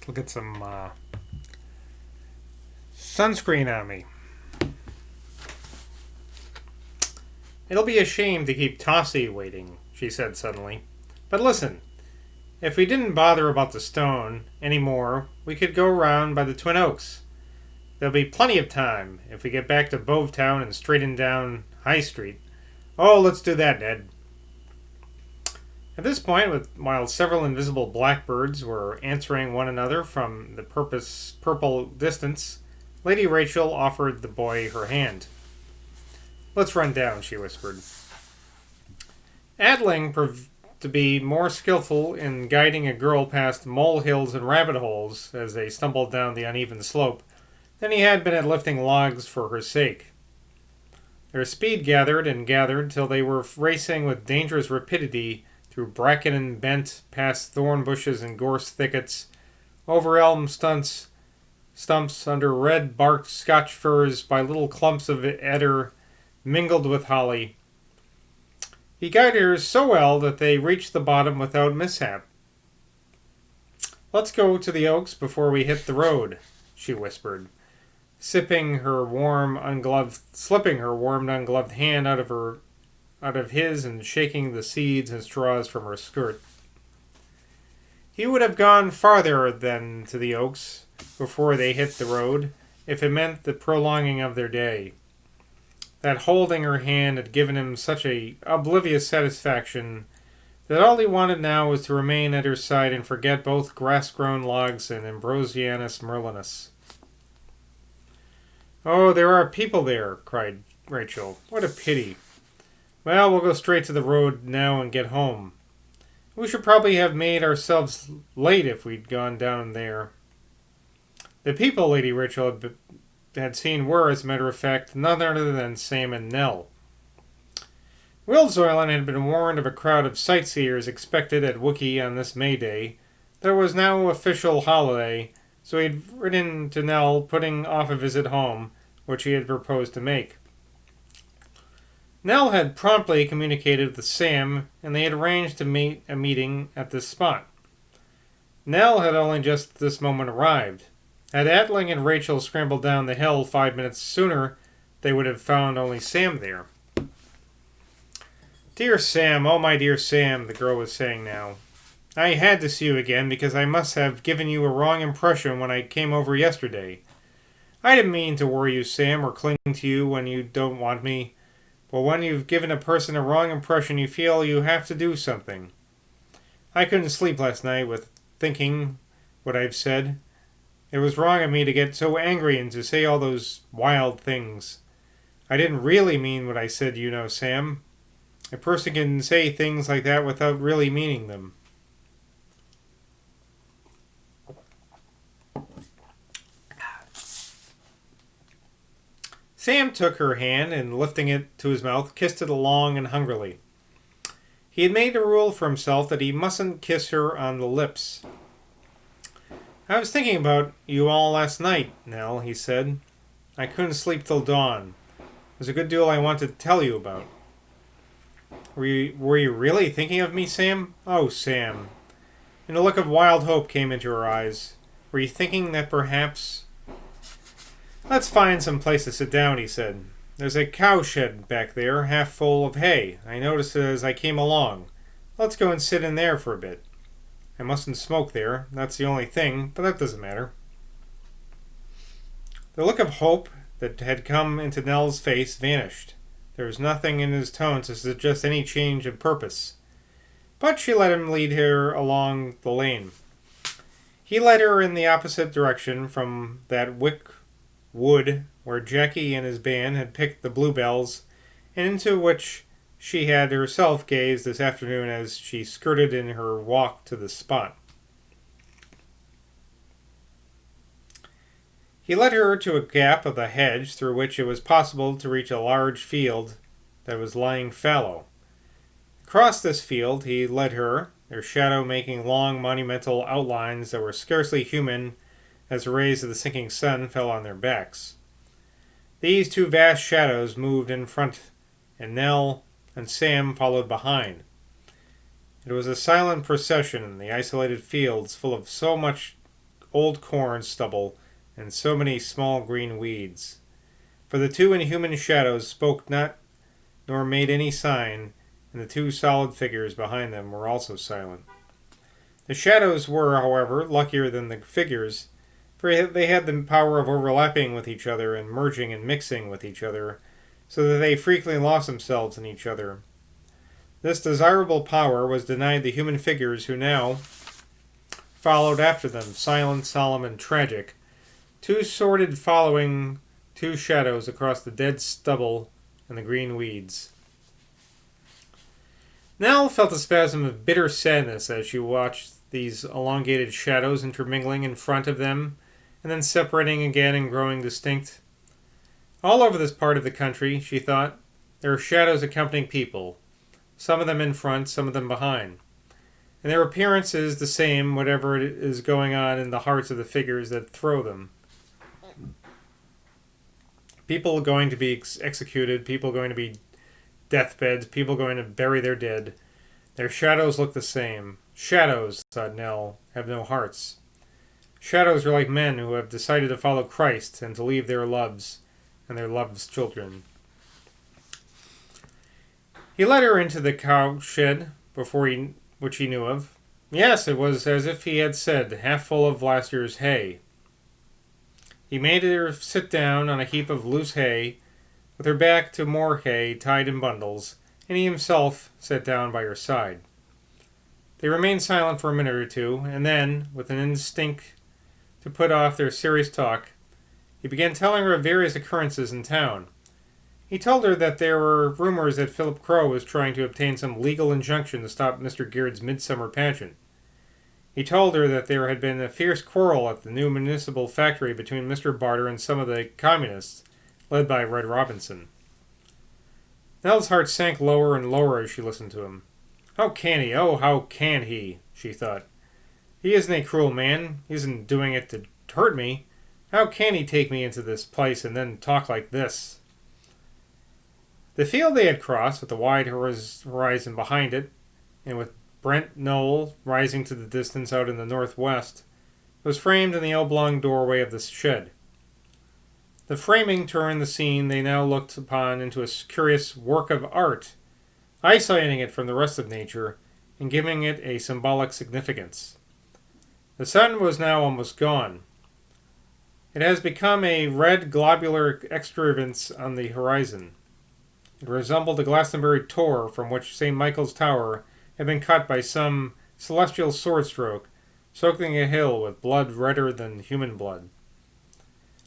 Look at some sunscreen on me. It'll be a shame to keep Tossie waiting, she said suddenly. But listen, if we didn't bother about the stone any more, we could go round by the Twin Oaks. There'll be plenty of time if we get back to Bovetown and straighten down High Street. Oh, let's do that, Ned. At this point, while several invisible blackbirds were answering one another from the purple distance, Lady Rachel offered the boy her hand. Let's run down, she whispered. Adling proved to be more skillful in guiding a girl past molehills and rabbit holes as they stumbled down the uneven slope than he had been at lifting logs for her sake. Their speed gathered and gathered till they were racing with dangerous rapidity through bracken and bent, past thorn bushes and gorse thickets, over elm stumps, under red-barked Scotch firs, by little clumps of edder mingled with holly. He guided her so well that they reached the bottom without mishap. Let's go to the Oaks before we hit the road, she whispered, slipping her warm, ungloved hand out of his and shaking the seeds and straws from her skirt. He would have gone farther than to the Oaks before they hit the road if it meant the prolonging of their day. That holding her hand had given him such a oblivious satisfaction that all he wanted now was to remain at her side and forget both grass-grown logs and Ambrosianus merlinus. Oh, there are people there, cried Rachel. What a pity. Well, we'll go straight to the road now and get home. We should probably have made ourselves late if we'd gone down there. The people Lady Rachel had seen were, as a matter of fact, none other than Sam and Nell. Will Zoylan had been warned of a crowd of sightseers expected at Wookie on this May Day. There was no official holiday, so he had written to Nell putting off a visit home, which he had proposed to make. Nell had promptly communicated with Sam, and they had arranged to meet a meeting at this spot. Nell had only just this moment arrived. Had Atling and Rachel scrambled down the hill 5 minutes sooner, they would have found only Sam there. Dear Sam, oh my dear Sam, the girl was saying now. I had to see you again because I must have given you a wrong impression when I came over yesterday. I didn't mean to worry you, Sam, or cling to you when you don't want me. But when you've given a person a wrong impression, you feel you have to do something. I couldn't sleep last night with thinking what I've said. It was wrong of me to get so angry and to say all those wild things. I didn't really mean what I said, you know, Sam. A person can say things like that without really meaning them. Sam took her hand and, lifting it to his mouth, kissed it long and hungrily. He had made a rule for himself that he mustn't kiss her on the lips. I was thinking about you all last night, Nell, he said. I couldn't sleep till dawn. There's a good deal I wanted to tell you about. Were you really thinking of me, Sam? Oh, Sam. And a look of wild hope came into her eyes. Were you thinking that perhaps... Let's find some place to sit down, he said. There's a cowshed back there, half full of hay. I noticed it as I came along. Let's go and sit in there for a bit. I mustn't smoke there. That's the only thing, but that doesn't matter. The look of hope that had come into Nell's face vanished. There was nothing in his tone to suggest any change of purpose. But she let him lead her along the lane. He led her in the opposite direction from that wick wood where Jackie and his band had picked the bluebells, and into which she had herself gazed this afternoon as she skirted in her walk to the spot. He led her to a gap of the hedge through which it was possible to reach a large field that was lying fallow. Across this field he led her, their shadow making long monumental outlines that were scarcely human as the rays of the sinking sun fell on their backs. These two vast shadows moved in front, and Nell and Sam followed behind. It was a silent procession in the isolated fields full of so much old corn stubble and so many small green weeds. For the two inhuman shadows spoke not nor made any sign, and the two solid figures behind them were also silent. The shadows were, however, luckier than the figures, for they had the power of overlapping with each other and merging and mixing with each other, so that they frequently lost themselves in each other. This desirable power was denied the human figures who now followed after them, silent, solemn, and tragic, two sordid following two shadows across the dead stubble and the green weeds. Nell felt a spasm of bitter sadness as she watched these elongated shadows intermingling in front of them, and then separating again and growing distinct. All over this part of the country, she thought, there are shadows accompanying people, some of them in front, some of them behind. And their appearance is the same, whatever is going on in the hearts of the figures that throw them. People going to be executed, people going to be deathbeds, people going to bury their dead. Their shadows look the same. Shadows, thought Nell, have no hearts. Shadows are like men who have decided to follow Christ and to leave their loves and their loves' children. He led her into the cow shed which he knew of. Yes, it was as if he had said, half full of last year's hay. He made her sit down on a heap of loose hay, with her back to more hay tied in bundles, and he himself sat down by her side. They remained silent for a minute or two, and then, with an instinct to put off their serious talk, he began telling her of various occurrences in town. He told her that there were rumors that Philip Crowe was trying to obtain some legal injunction to stop Mr. Gaird's midsummer pageant. He told her that there had been a fierce quarrel at the new municipal factory between Mr. Barter and some of the communists, led by Red Robinson. Nell's heart sank lower and lower as she listened to him. How can he? Oh, how can he? She thought. He isn't a cruel man. He isn't doing it to hurt me. How can he take me into this place and then talk like this? The field they had crossed, with the wide horizon behind it, and with Brent Knoll rising to the distance out in the northwest, was framed in the oblong doorway of the shed. The framing turned the scene they now looked upon into a curious work of art, isolating it from the rest of nature and giving it a symbolic significance. The sun was now almost gone. It has become a red globular excrescence on the horizon. It resembled a Glastonbury tor from which St. Michael's Tower had been cut by some celestial sword stroke, soaking a hill with blood redder than human blood.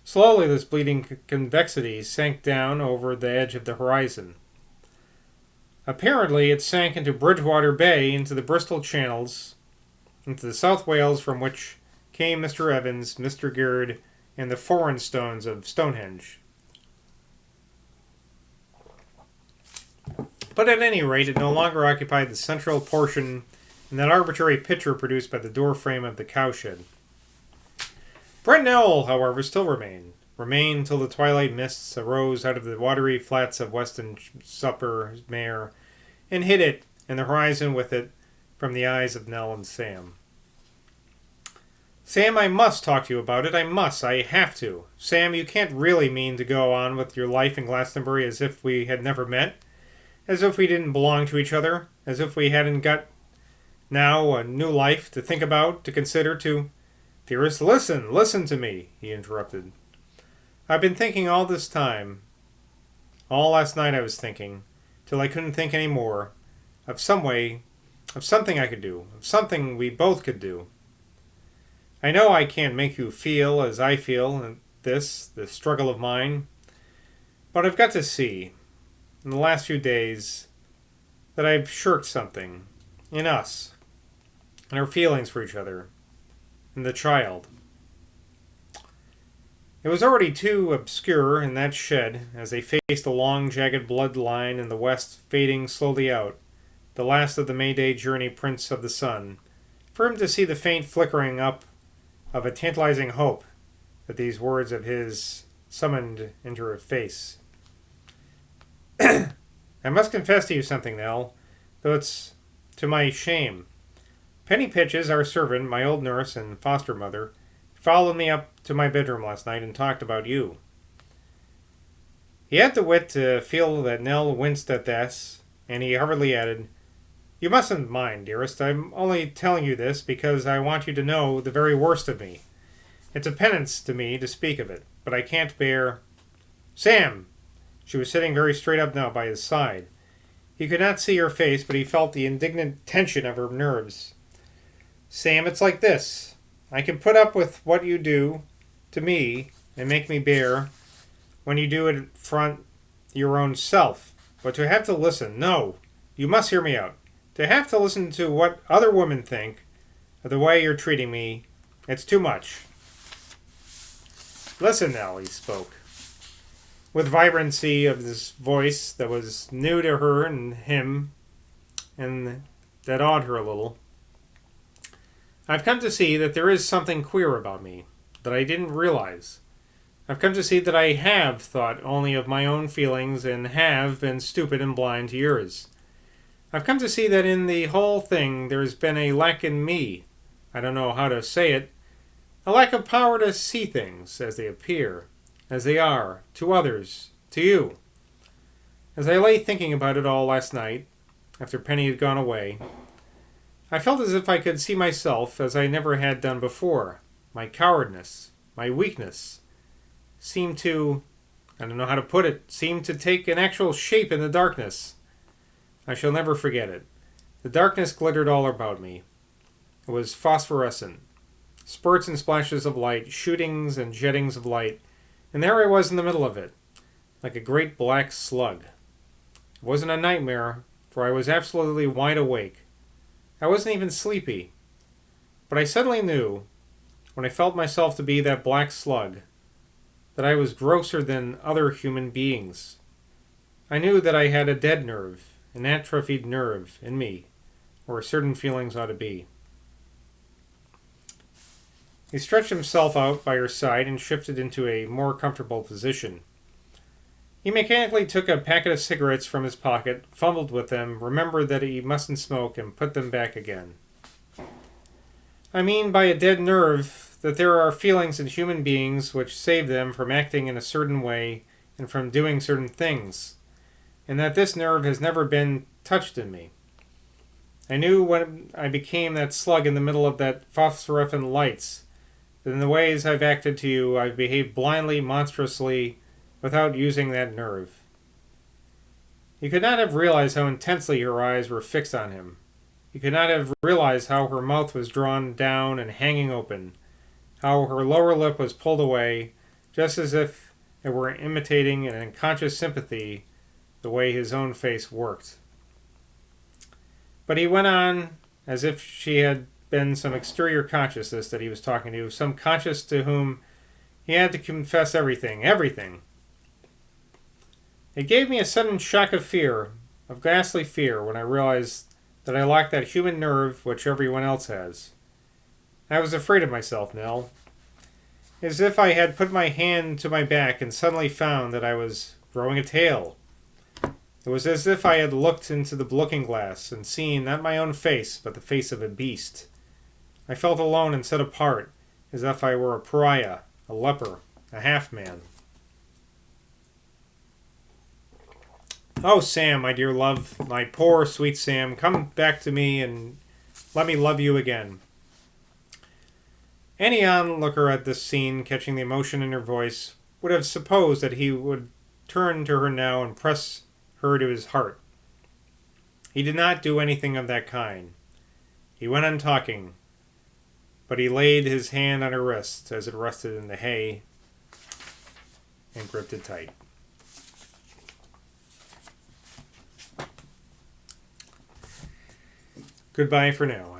Slowly this bleeding convexity sank down over the edge of the horizon. Apparently it sank into Bridgewater Bay, into the Bristol channels, into the South Wales from which came Mr. Evans, Mr. Gaird, and the foreign stones of Stonehenge. But at any rate, it no longer occupied the central portion in that arbitrary picture produced by the door frame of the cowshed. Brent Knoll, however, still remained till the twilight mists arose out of the watery flats of Weston Supper Mare, and hid it, and the horizon with it, from the eyes of Nell and Sam. Sam, I must talk to you about it. I must. I have to. Sam, you can't really mean to go on with your life in Glastonbury as if we had never met, as if we didn't belong to each other, as if we hadn't got now a new life to think about, to consider, to... Dearest, listen to me, he interrupted. I've been thinking all this time, all last night I was thinking, till I couldn't think any more, of some way, of something I could do, of something we both could do. I know I can't make you feel as I feel in this struggle of mine, but I've got to see, in the last few days, that I've shirked something, in us, and our feelings for each other, and the child. It was already too obscure in that shed, as they faced a long, jagged blood line in the west fading slowly out, the last of the May-Day journey prints of the sun, for him to see the faint flickering up of a tantalizing hope that these words of his summoned into her face. I must confess to you something, Nell, though it's to my shame. Penny Pitches, our servant, my old nurse and foster mother, followed me up to my bedroom last night and talked about you." He had the wit to feel that Nell winced at this, and he hurriedly added, "You mustn't mind, dearest. I'm only telling you this because I want you to know the very worst of me. It's a penance to me to speak of it, but I can't bear—" "Sam!" She was sitting very straight up now by his side. He could not see her face, but he felt the indignant tension of her nerves. "Sam, it's like this. I can put up with what you do to me and make me bear when you do it in front your own self. But to have to listen, no, you must hear me out. To have to listen to what other women think of the way you're treating me, it's too much." "Listen now," he spoke, with vibrancy of this voice that was new to her and him, and that awed her a little. "I've come to see that there is something queer about me, that I didn't realize. I've come to see that I have thought only of my own feelings and have been stupid and blind to yours. I've come to see that in the whole thing there's been a lack in me, I don't know how to say it, a lack of power to see things as they appear, as they are, to others, to you. As I lay thinking about it all last night, after Penny had gone away, I felt as if I could see myself as I never had done before. My cowardness, my weakness, seemed to, I don't know how to put it, seemed to take an actual shape in the darkness. I shall never forget it. The darkness glittered all about me. It was phosphorescent. Spurts and splashes of light, shootings and jettings of light, and there I was in the middle of it, like a great black slug. It wasn't a nightmare, for I was absolutely wide awake. I wasn't even sleepy. But I suddenly knew, when I felt myself to be that black slug, that I was grosser than other human beings. I knew that I had a dead nerve, an atrophied nerve, in me, where certain feelings ought to be. He stretched himself out by her side and shifted into a more comfortable position. He mechanically took a packet of cigarettes from his pocket, fumbled with them, remembered that he mustn't smoke, and put them back again. "I mean by a dead nerve that there are feelings in human beings which save them from acting in a certain way and from doing certain things, and that this nerve has never been touched in me. I knew when I became that slug in the middle of that phosphorescent lights, that in the ways I've acted to you, I've behaved blindly, monstrously, without using that nerve." He could not have realized how intensely her eyes were fixed on him. He could not have realized how her mouth was drawn down and hanging open, how her lower lip was pulled away, just as if it were imitating an unconscious sympathy the way his own face worked. But he went on as if she had been some exterior consciousness that he was talking to, some conscious to whom he had to confess everything, everything. "It gave me a sudden shock of fear, of ghastly fear, when I realized that I lacked that human nerve which everyone else has. I was afraid of myself, Nell. As if I had put my hand to my back and suddenly found that I was growing a tail. It was as if I had looked into the looking glass and seen not my own face, but the face of a beast. I felt alone and set apart, as if I were a pariah, a leper, a half-man. Oh, Sam, my dear love, my poor, sweet Sam, come back to me and let me love you again." Any onlooker at this scene, catching the emotion in her voice, would have supposed that he would turn to her now and press her to his heart. He did not do anything of that kind. He went on talking, but he laid his hand on her wrist as it rested in the hay and gripped it tight. Goodbye for now.